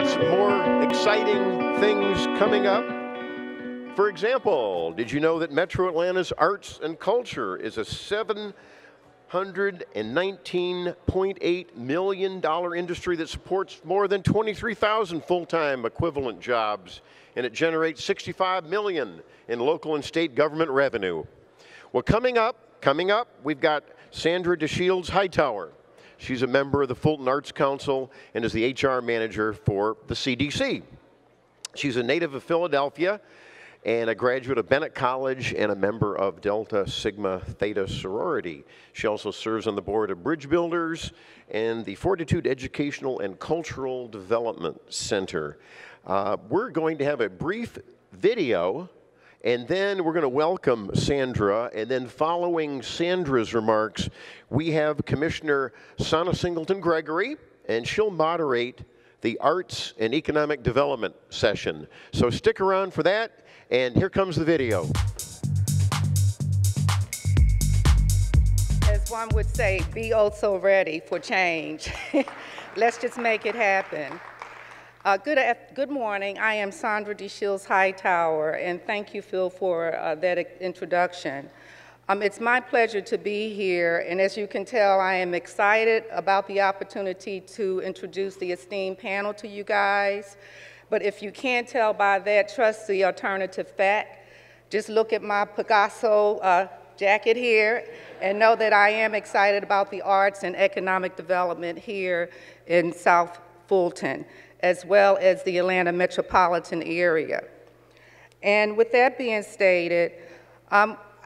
some more exciting things coming up. For example, did you know that Metro Atlanta's arts and culture is a $719.8 million industry that supports more than 23,000 full-time equivalent jobs, and it generates $65 million in local and state government revenue. Well, coming up, we've got Sandra DeShields Hightower. She's a member of the Fulton Arts Council and is the HR manager for the CDC. She's a native of Philadelphia and a graduate of Bennett College and a member of Delta Sigma Theta sorority. She also serves on the board of Bridge Builders and the Fortitude Educational and Cultural Development Center. We're going to have a brief video, and then we're going to welcome Sandra, and then following Sandra's remarks, we have Commissioner Sana Singleton-Gregory, and she'll moderate the Arts and Economic Development session. So stick around for that, and here comes the video. As one would say, be oh so ready for change. Let's just make it happen. Good morning. I am Sandra DeShields Hightower, and thank you, Phil, for that introduction. It's my pleasure to be here, and as you can tell, I am excited about the opportunity to introduce the esteemed panel to you guys. But if you can't tell by that, trust the alternative fact. Just look at my Picasso jacket here and know that I am excited about the arts and economic development here in South Fulton, as well as the Atlanta metropolitan area. And with that being stated,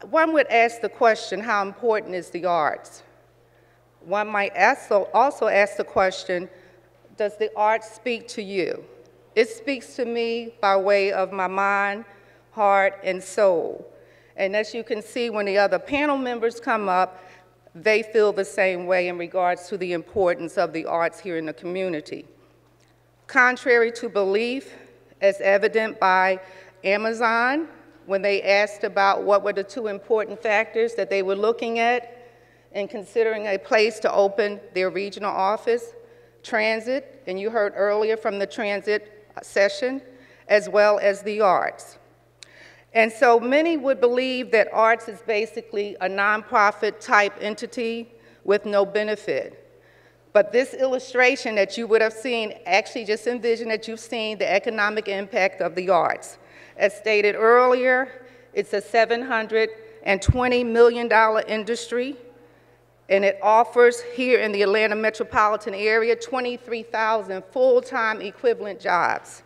one would ask the question, how important is the arts? One might also ask the question, does the arts speak to you? It speaks to me by way of my mind, heart, and soul. And as you can see, when the other panel members come up, they feel the same way in regards to the importance of the arts here in the community. Contrary to belief, as evident by Amazon, when they asked about what were the two important factors that they were looking at in considering a place to open their regional office, transit, and you heard earlier from the transit session, as well as the arts. And so many would believe that arts is basically a nonprofit type entity with no benefit. But this illustration that you would have seen, actually just envision that you've seen the economic impact of the arts. As stated earlier, it's a $720 million industry, and it offers here in the Atlanta metropolitan area 23,000 full-time equivalent jobs.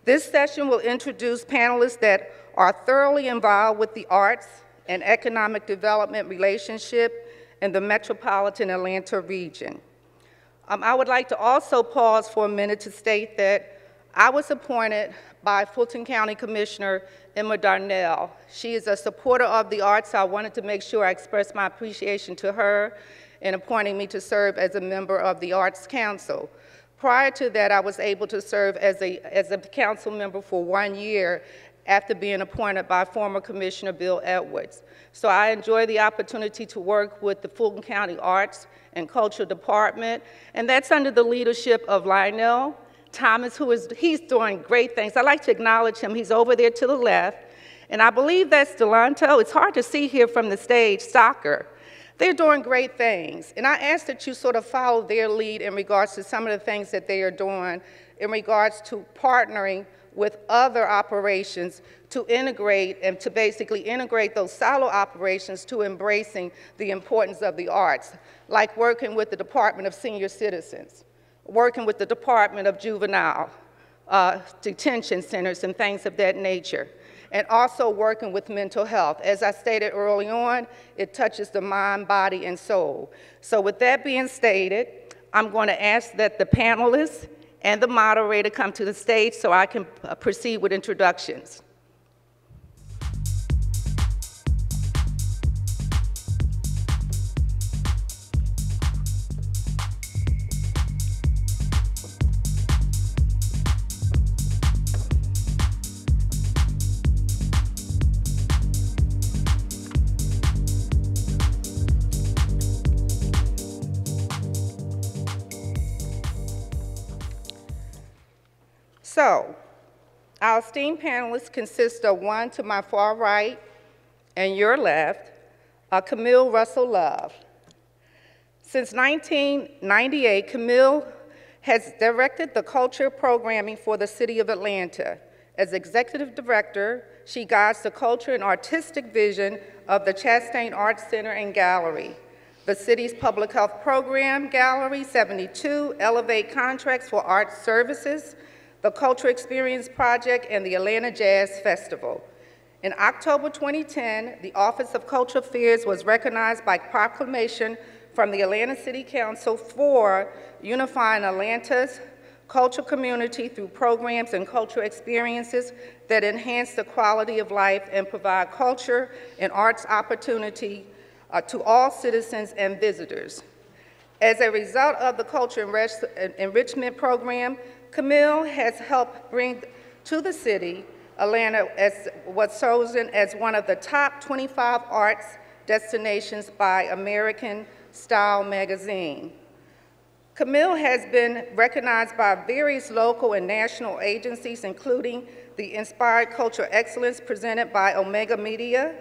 This session will introduce panelists that are thoroughly involved with the arts and economic development relationship in the metropolitan Atlanta region. I would like to also pause for a minute to state that I was appointed by Fulton County Commissioner Emma Darnell. She is a supporter of the arts, so I wanted to make sure I expressed my appreciation to her in appointing me to serve as a member of the Arts Council. Prior to that, I was able to serve as a council member for 1 year after being appointed by former Commissioner Bill Edwards. So I enjoy the opportunity to work with the Fulton County Arts and Culture Department, and that's under the leadership of Lionel Thomas, he's doing great things. I'd like to acknowledge him. He's over there to the left, and I believe that's Delanto. It's hard to see here from the stage, soccer. They're doing great things, and I ask that you sort of follow their lead in regards to some of the things that they are doing in regards to partnering with other operations to integrate and to basically integrate those silo operations to embracing the importance of the arts, like working with the Department of Senior Citizens, working with the Department of Juvenile Detention Centers and things of that nature, and also working with mental health. As I stated early on, it touches the mind, body, and soul. So with that being stated, I'm going to ask that the panelists and the moderator come to the stage so I can proceed with introductions. So, our esteemed panelists consist of one to my far right and your left, Camille Russell Love. Since 1998, Camille has directed the culture programming for the City of Atlanta. As Executive Director, she guides the culture and artistic vision of the Chastain Arts Center and Gallery, the city's public health program, Gallery 72, Elevate Contracts for Arts Services, the Culture Experience Project, and the Atlanta Jazz Festival. In October 2010, the Office of Cultural Affairs was recognized by proclamation from the Atlanta City Council for unifying Atlanta's cultural community through programs and cultural experiences that enhance the quality of life and provide culture and arts opportunity to all citizens and visitors. As a result of the Culture Enrichment Program, Camille has helped bring to the city, Atlanta was chosen as one of the top 25 arts destinations by American Style magazine. Camille has been recognized by various local and national agencies, including the Inspired Cultural Excellence presented by Omega Media,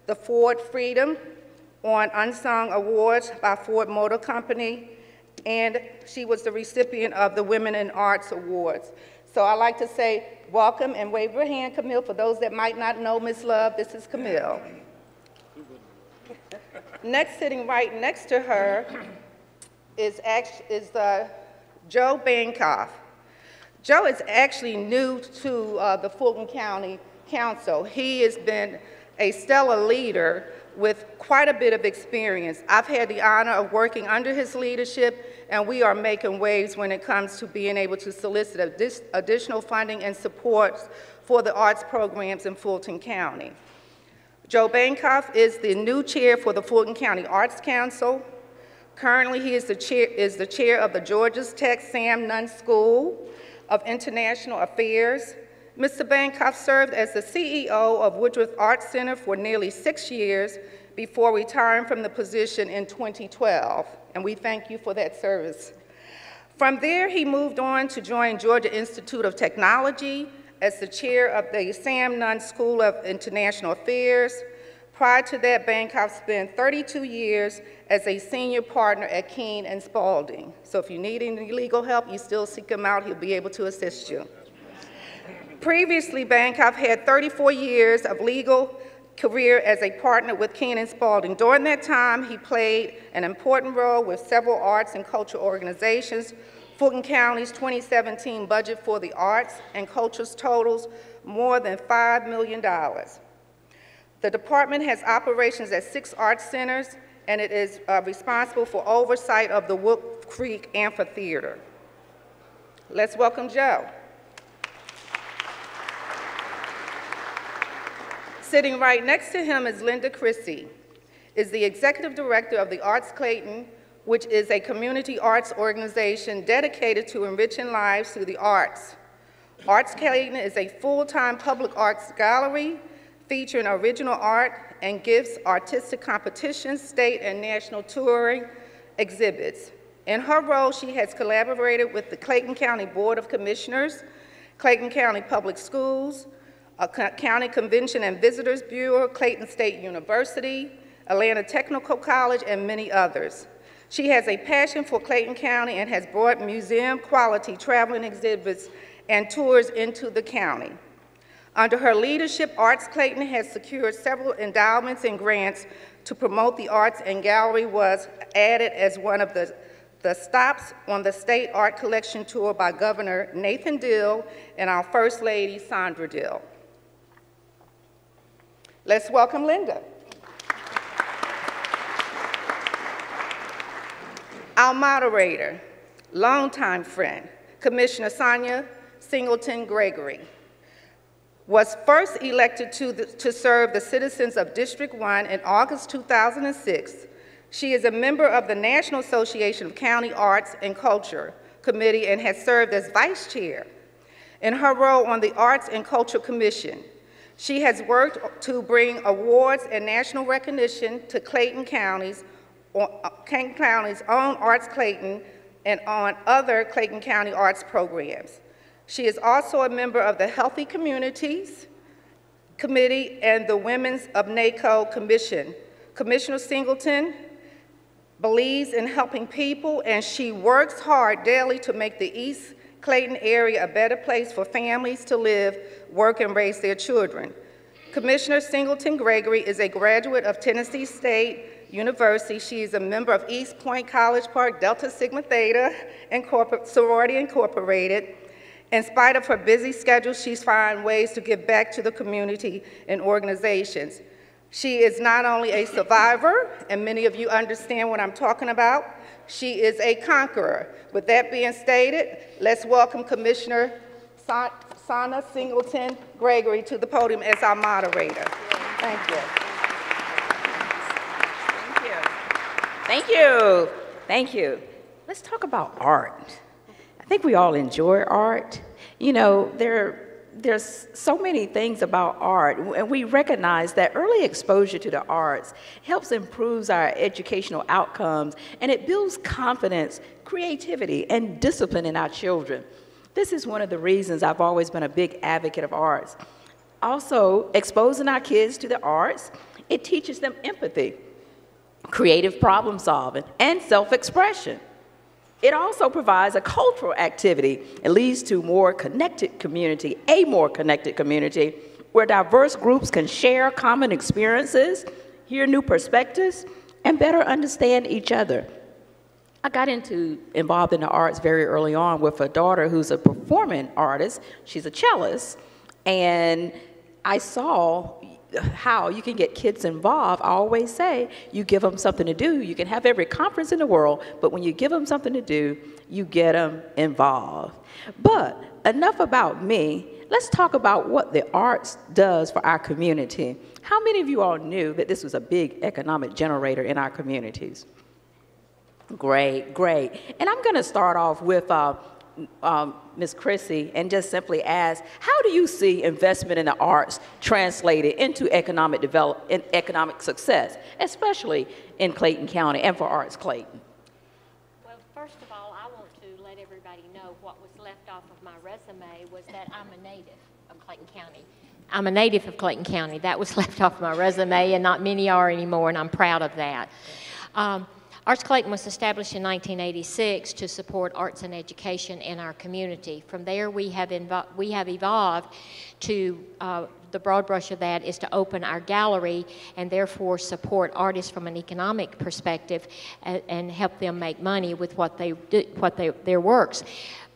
the Ford Freedom on Unsung Awards by Ford Motor Company, and she was the recipient of the Women in Arts Awards. So I'd like to say welcome and wave your hand, Camille. For those that might not know Ms. Love, this is Camille. Next, sitting right next to her is Joe Bankoff. Joe is actually new to the Fulton County Council. He has been a stellar leader with quite a bit of experience. I've had the honor of working under his leadership, and we are making waves when it comes to being able to solicit additional funding and support for the arts programs in Fulton County. Joe Bankoff is the new chair for the Fulton County Arts Council. Currently, he is the chair of the Georgia Tech Sam Nunn School of International Affairs. Mr. Bankoff served as the CEO of Woodruff Arts Center for nearly 6 years before retiring from the position in 2012, and we thank you for that service. From there, he moved on to join Georgia Institute of Technology as the chair of the Sam Nunn School of International Affairs. Prior to that, Bankoff spent 32 years as a senior partner at Keene and Spalding. So if you need any legal help, you still seek him out, he'll be able to assist you. Previously, Bankoff had 34 years of legal career as a partner with Keene and Spalding. During that time, he played an important role with several arts and cultural organizations. Fulton County's 2017 budget for the arts and cultures totals more than $5 million. The department has operations at 6 arts centers, and it is responsible for oversight of the Wolf Creek Amphitheater. Let's welcome Joe. Sitting right next to him is Linda Christie, is the executive director of the Arts Clayton, which is a community arts organization dedicated to enriching lives through the arts. Arts Clayton is a full-time public arts gallery featuring original art and gives artistic competitions, state and national touring exhibits. In her role, she has collaborated with the Clayton County Board of Commissioners, Clayton County Public Schools, County Convention and Visitors Bureau, Clayton State University, Atlanta Technical College, and many others. She has a passion for Clayton County and has brought museum-quality traveling exhibits and tours into the county. Under her leadership, Arts Clayton has secured several endowments and grants to promote the arts, and gallery was added as one of the stops on the State Art Collection Tour by Governor Nathan Deal and our First Lady, Sandra Deal. Let's welcome Linda. Our moderator, longtime friend, Commissioner Sonia Singleton-Gregory, was first elected to serve the citizens of District 1 in August 2006. She is a member of the National Association of County Arts and Culture Committee and has served as vice chair. In her role on the Arts and Culture Commission, she has worked to bring awards and national recognition to Clayton County's own Arts Clayton and on other Clayton County arts programs. She is also a member of the Healthy Communities Committee and the Women's of NACO Commission. Commissioner Singleton believes in helping people, and she works hard daily to make the East Clayton area a better place for families to live, work, and raise their children. Commissioner Singleton Gregory is a graduate of Tennessee State University. She is a member of East Point College Park Delta Sigma Theta Sorority Incorporated. In spite of her busy schedule, she's found ways to give back to the community and organizations. She is not only a survivor, and many of you understand what I'm talking about, she is a conqueror. With that being stated, let's welcome Commissioner Sana Singleton Gregory to the podium as our moderator. Thank you. Thank you. Thank you. Let's talk about art. I think we all enjoy art. You know, there's so many things about art, and we recognize that early exposure to the arts helps improve our educational outcomes, and it builds confidence, creativity, and discipline in our children. This is one of the reasons I've always been a big advocate of arts. Also, exposing our kids to the arts, it teaches them empathy, creative problem solving, and self-expression. It also provides a cultural activity. It leads to a more connected community where diverse groups can share common experiences, hear new perspectives, and better understand each other. I got involved in the arts very early on with a daughter who's a performing artist. She's a cellist, and I saw how you can get kids involved. I always say, you give them something to do. You can have every conference in the world, but when you give them something to do, you get them involved. But enough about me. Let's talk about what the arts does for our community. How many of you all knew that this was a big economic generator in our communities? Great, great. And I'm going to start off with Ms. Chrissy and just simply ask, how do you see investment in the arts translated into economic development and economic success, especially in Clayton County and for Arts Clayton? Well, first of all, I want to let everybody know what was left off of my resume was that I'm a native of Clayton County. I'm a native of Clayton County. That was left off my resume, and not many are anymore, and I'm proud of that. Arts Clayton was established in 1986 to support arts and education in our community. From there, we have evolved to the broad brush of that is to open our gallery and therefore support artists from an economic perspective and help them make money with what their works.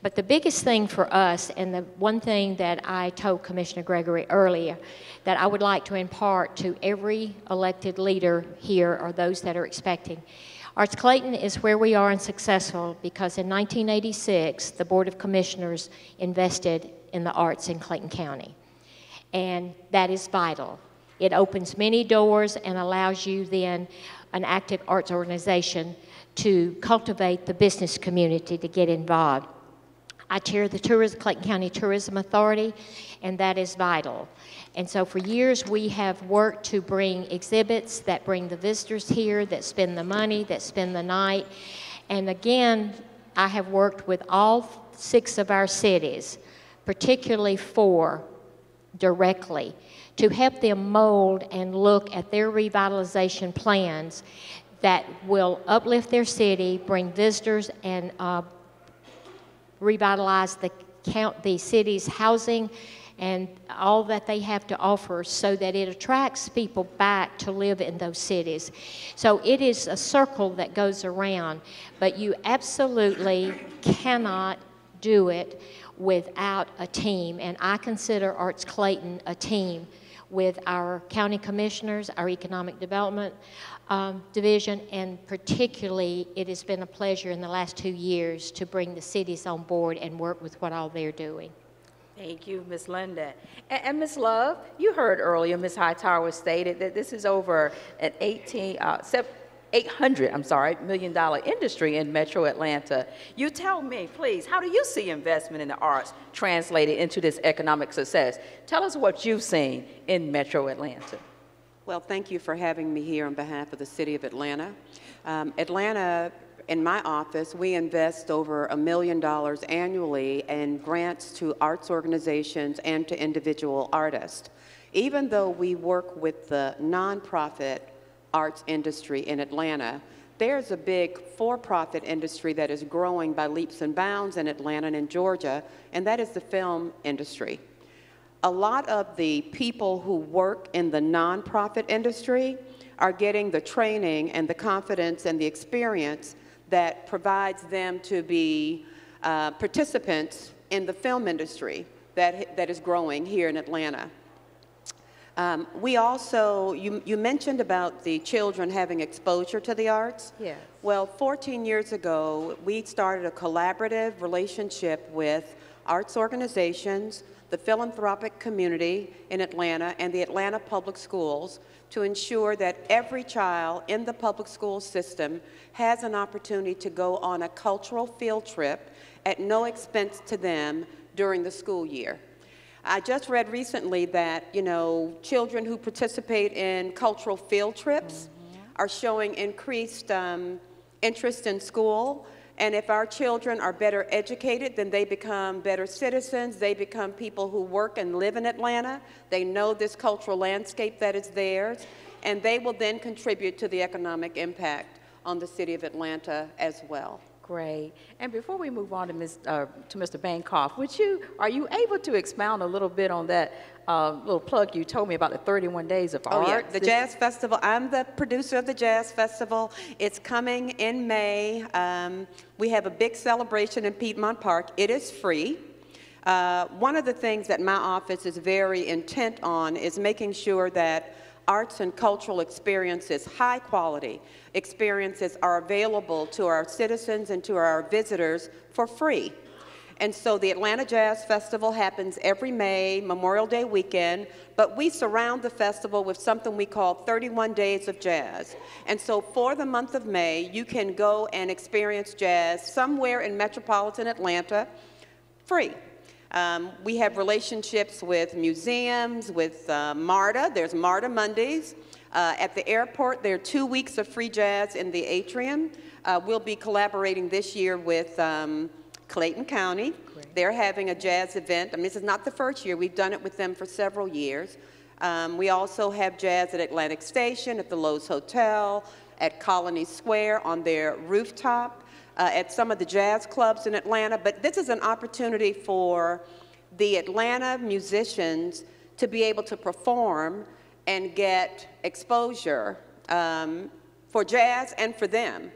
But the biggest thing for us, and the one thing that I told Commissioner Gregory earlier, that I would like to impart to every elected leader here or those that are expecting, Arts Clayton is where we are and successful because in 1986, the Board of Commissioners invested in the arts in Clayton County. And that is vital. It opens many doors and allows you then, an active arts organization, to cultivate the business community to get involved. I chair the Clayton County Tourism Authority, and that is vital. And so for years we have worked to bring exhibits that bring the visitors here, that spend the money, that spend the night. And again, I have worked with all 6 of our cities, particularly 4 directly, to help them mold and look at their revitalization plans that will uplift their city, bring visitors, and revitalize the city's housing and all that they have to offer so that it attracts people back to live in those cities. So it is a circle that goes around, but you absolutely cannot do it without a team, and I consider Arts Clayton a team with our county commissioners, our economic development division, and particularly it has been a pleasure in the last 2 years to bring the cities on board and work with what all they're doing. Thank you, Ms. Linda. And Ms. Love, you heard earlier Ms. Hightower stated that this is over an $800 million industry in Metro Atlanta. You tell me, please, how do you see investment in the arts translated into this economic success? Tell us what you've seen in Metro Atlanta. Well, thank you for having me here on behalf of the City of Atlanta. Atlanta in my office, we invest over $1 million annually in grants to arts organizations and to individual artists. Even though we work with the nonprofit arts industry in Atlanta, there's a big for-profit industry that is growing by leaps and bounds in Atlanta and in Georgia, and that is the film industry. A lot of the people who work in the nonprofit industry are getting the training and the confidence and the experience that provides them to be participants in the film industry that is growing here in Atlanta. We also, you mentioned about the children having exposure to the arts. Yes. Well, 14 years ago, we started a collaborative relationship with arts organizations, the philanthropic community in Atlanta, and the Atlanta Public Schools to ensure that every child in the public school system has an opportunity to go on a cultural field trip at no expense to them during the school year. I just read recently that, you know, children who participate in cultural field trips are showing increased interest in school. And if our children are better educated, then they become better citizens. They become people who work and live in Atlanta. They know this cultural landscape that is theirs. And they will then contribute to the economic impact on the city of Atlanta as well. Great. And before we move on to Mr. Bancroft, are you able to expound a little bit on that little plug you told me about the 31 Days of Art? Yeah, the Jazz Festival. I'm the producer of the Jazz Festival. It's coming in May. We have a big celebration in Piedmont Park. It is free. One of the things that my office is very intent on is making sure that arts and cultural experiences, high quality experiences, are available to our citizens and to our visitors for free. And so the Atlanta Jazz Festival happens every May, Memorial Day weekend, but we surround the festival with something we call 31 Days of Jazz. And so for the month of May, you can go and experience jazz somewhere in metropolitan Atlanta free. We have relationships with museums, with MARTA. There's MARTA Mondays. At the airport, there are 2 weeks of free jazz in the atrium. We'll be collaborating this year with Clayton County. Great. They're having a jazz event. I mean, this is not the first year. We've done it with them for several years. We also have jazz at Atlantic Station, at the Lowe's Hotel, at Colony Square on their rooftop, at some of the jazz clubs in Atlanta. But this is an opportunity for the Atlanta musicians to be able to perform and get exposure for jazz and for them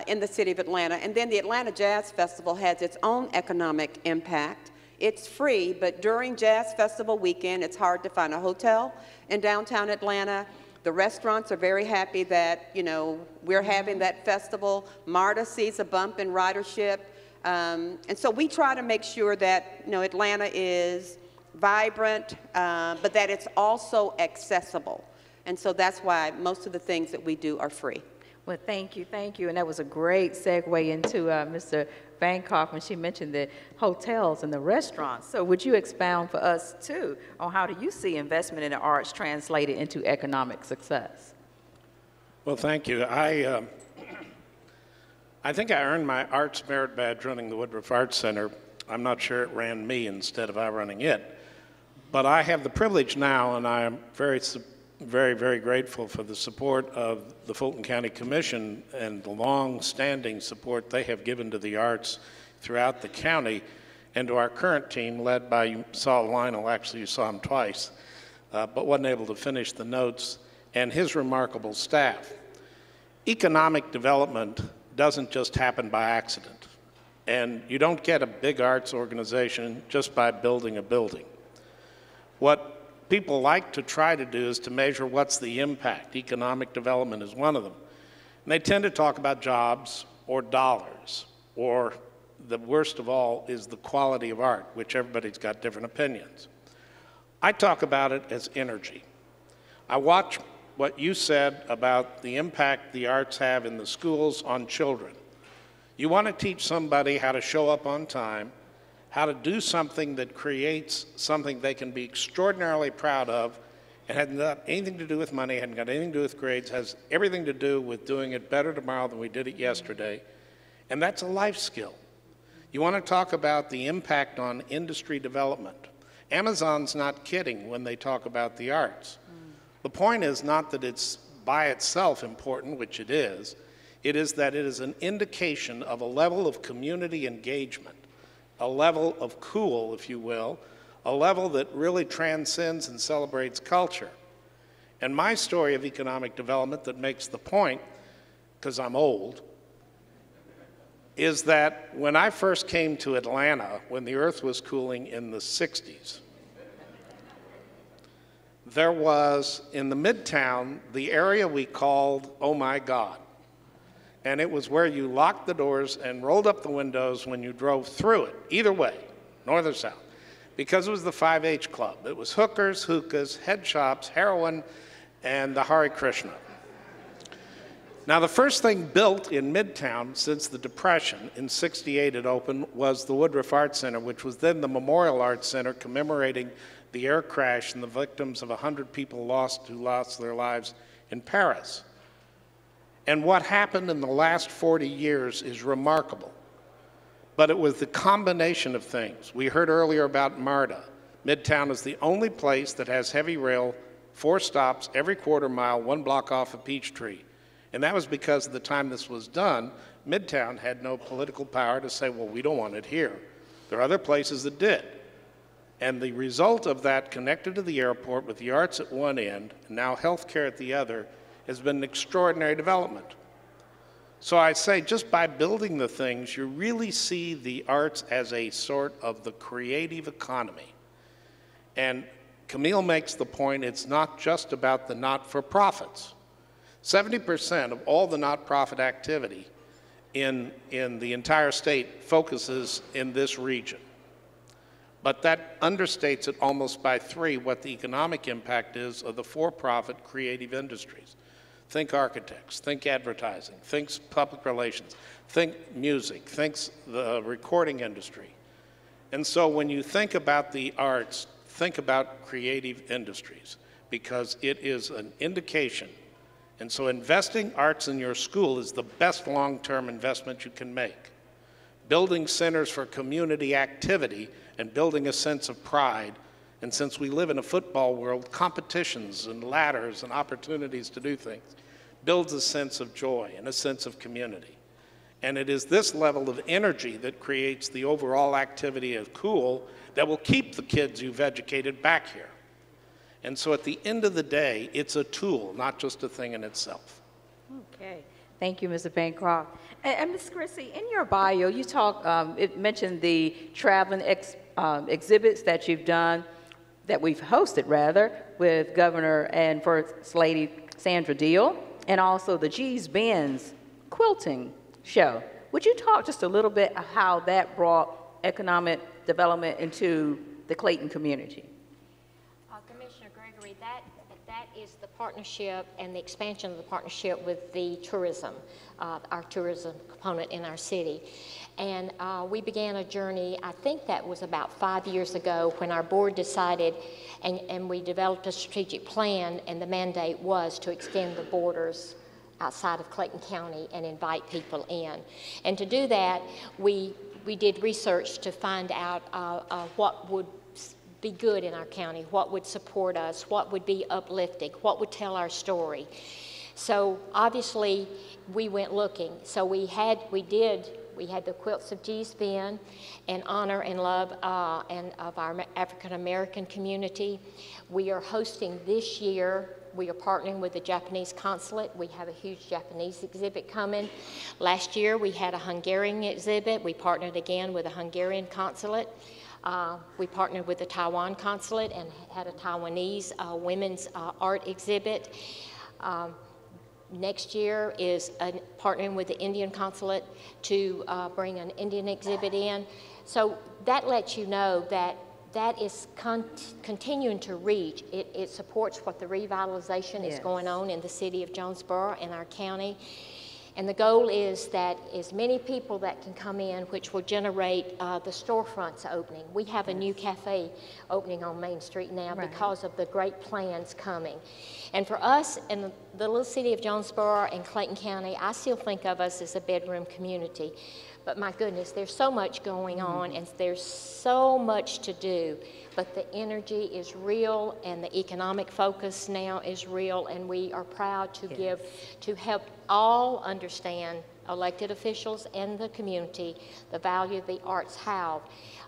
in the city of Atlanta. And then the Atlanta Jazz Festival has its own economic impact. It's free, but during Jazz Festival weekend, it's hard to find a hotel in downtown Atlanta. The restaurants are very happy that, you know, we're having that festival. MARTA sees a bump in ridership. And so we try to make sure that, you know, Atlanta is vibrant, but that it's also accessible. And so that's why most of the things that we do are free. Well, thank you, and that was a great segue into Mr. Bancroft when she mentioned the hotels and the restaurants. So would you expound for us, too, on how do you see investment in the arts translated into economic success? Well, thank you. I think I earned my Arts Merit Badge running the Woodruff Arts Center. I'm not sure it ran me instead of I running it. But I have the privilege now, and I am very, very grateful for the support of the Fulton County Commission and the long-standing support they have given to the arts throughout the county, and to our current team led by, you saw Lionel, actually you saw him twice, but wasn't able to finish the notes, and his remarkable staff. Economic development doesn't just happen by accident, and you don't get a big arts organization just by building a building. What people like to try to do is to measure what's the impact. Economic development is one of them. And they tend to talk about jobs or dollars, or the worst of all is the quality of art, which everybody's got different opinions. I talk about it as energy. I watch what you said about the impact the arts have in the schools on children. You want to teach somebody how to show up on time, how to do something that creates something they can be extraordinarily proud of, and hadn't got anything to do with money, hadn't got anything to do with grades, has everything to do with doing it better tomorrow than we did it yesterday, And that's a life skill. You want to talk about the impact on industry development. Amazon's not kidding when they talk about the arts. The point is not that it's by itself important, which it is that it is an indication of a level of community engagement, a level of cool, if you will, a level that really transcends and celebrates culture. And my story of economic development that makes the point, because I'm old, is that when I first came to Atlanta, when the earth was cooling in the 60s, there was, in the Midtown, the area we called Oh My God. And it was where you locked the doors and rolled up the windows when you drove through it, either way, north or south, because it was the 5-H Club. It was hookers, hookahs, head shops, heroin, and the Hare Krishna. Now, the first thing built in Midtown since the Depression, in '68 it opened, was the Woodruff Art Center, which was then the Memorial Arts Center commemorating the air crash and the victims of 100 people who lost their lives in Paris. And what happened in the last 40 years is remarkable. But it was the combination of things. We heard earlier about MARTA. Midtown is the only place that has heavy rail, 4 stops every quarter mile, 1 block off of Peachtree. And that was because at the time this was done, Midtown had no political power to say, well, we don't want it here. There are other places that did. And the result of that, connected to the airport with the arts at one end, and now healthcare at the other, has been an extraordinary development. So I say just by building the things, you really see the arts as a sort of the creative economy. And Camille makes the point, it's not just about the not-for-profits. 70% of all the not-profit activity in the entire state focuses in this region. But that understates it almost by 3 what the economic impact is of the for-profit creative industries. Think architects, think advertising, think public relations, think music, think the recording industry. And so when you think about the arts, think about creative industries, because it is an indication. And so investing arts in your school is the best long-term investment you can make. Building centers for community activity and building a sense of pride. And since we live in a football world, competitions and ladders and opportunities to do things builds a sense of joy and a sense of community. And it is this level of energy that creates the overall activity of cool that will keep the kids you've educated back here. And so at the end of the day, it's a tool, not just a thing in itself. Okay. Thank you, Mr. Bancroft. And Ms. Chrissy, in your bio, you it mentioned the traveling exhibits that you've done, that we've hosted, rather, with Governor and First Lady Sandra Deal, and also the G's Benz quilting show. Would you talk just a little bit of how that brought economic development into the Clayton community? Commissioner Gregory, that is the partnership and the expansion of the partnership with the tourism, our tourism component in our city. And we began a journey, I think that was about 5 years ago, when our board decided, and we developed a strategic plan, and the mandate was to extend the borders outside of Clayton County and invite people in. And to do that, we did research to find out what would be good in our county, what would support us, what would be uplifting, what would tell our story. So obviously we went looking. So we had the Quilts of G's Ben in honor and love of our African American community. We are hosting this year, we are partnering with the Japanese consulate. We have a huge Japanese exhibit coming. Last year we had a Hungarian exhibit. We partnered again with a Hungarian consulate. We partnered with the Taiwan consulate and had a Taiwanese women's art exhibit. Next year is partnering with the Indian consulate to bring an Indian exhibit in. So that lets you know that that is continuing to reach. It supports what the revitalization is going on in the city of Jonesboro and our county. And the goal is that as many people that can come in, which will generate the storefronts opening. We have a new cafe opening on Main Street now because of the great plans coming. And for us in the little city of Jonesboro and Clayton County, I still think of us as a bedroom community. But my goodness, there's so much going on and there's so much to do. But the energy is real and the economic focus now is real, and we are proud to to help all understand, elected officials and the community, the value the arts have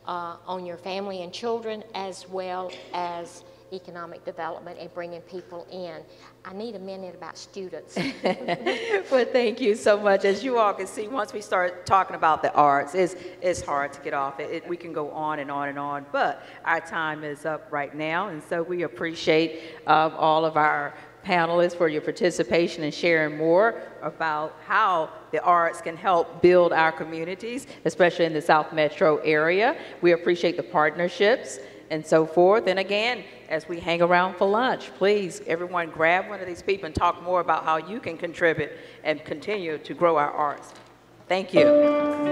on your family and children, as well as economic development and bringing people in. I need a minute about students. Well, thank you so much. As you all can see, once we start talking about the arts, it's hard to get off. We can go on and on and on, but our time is up right now, and so we appreciate all of our panelists for your participation and sharing more about how the arts can help build our communities, especially in the South Metro area. We appreciate the partnerships and so forth. And again, as we hang around for lunch, please, everyone grab one of these people and talk more about how you can contribute and continue to grow our arts. Thank you.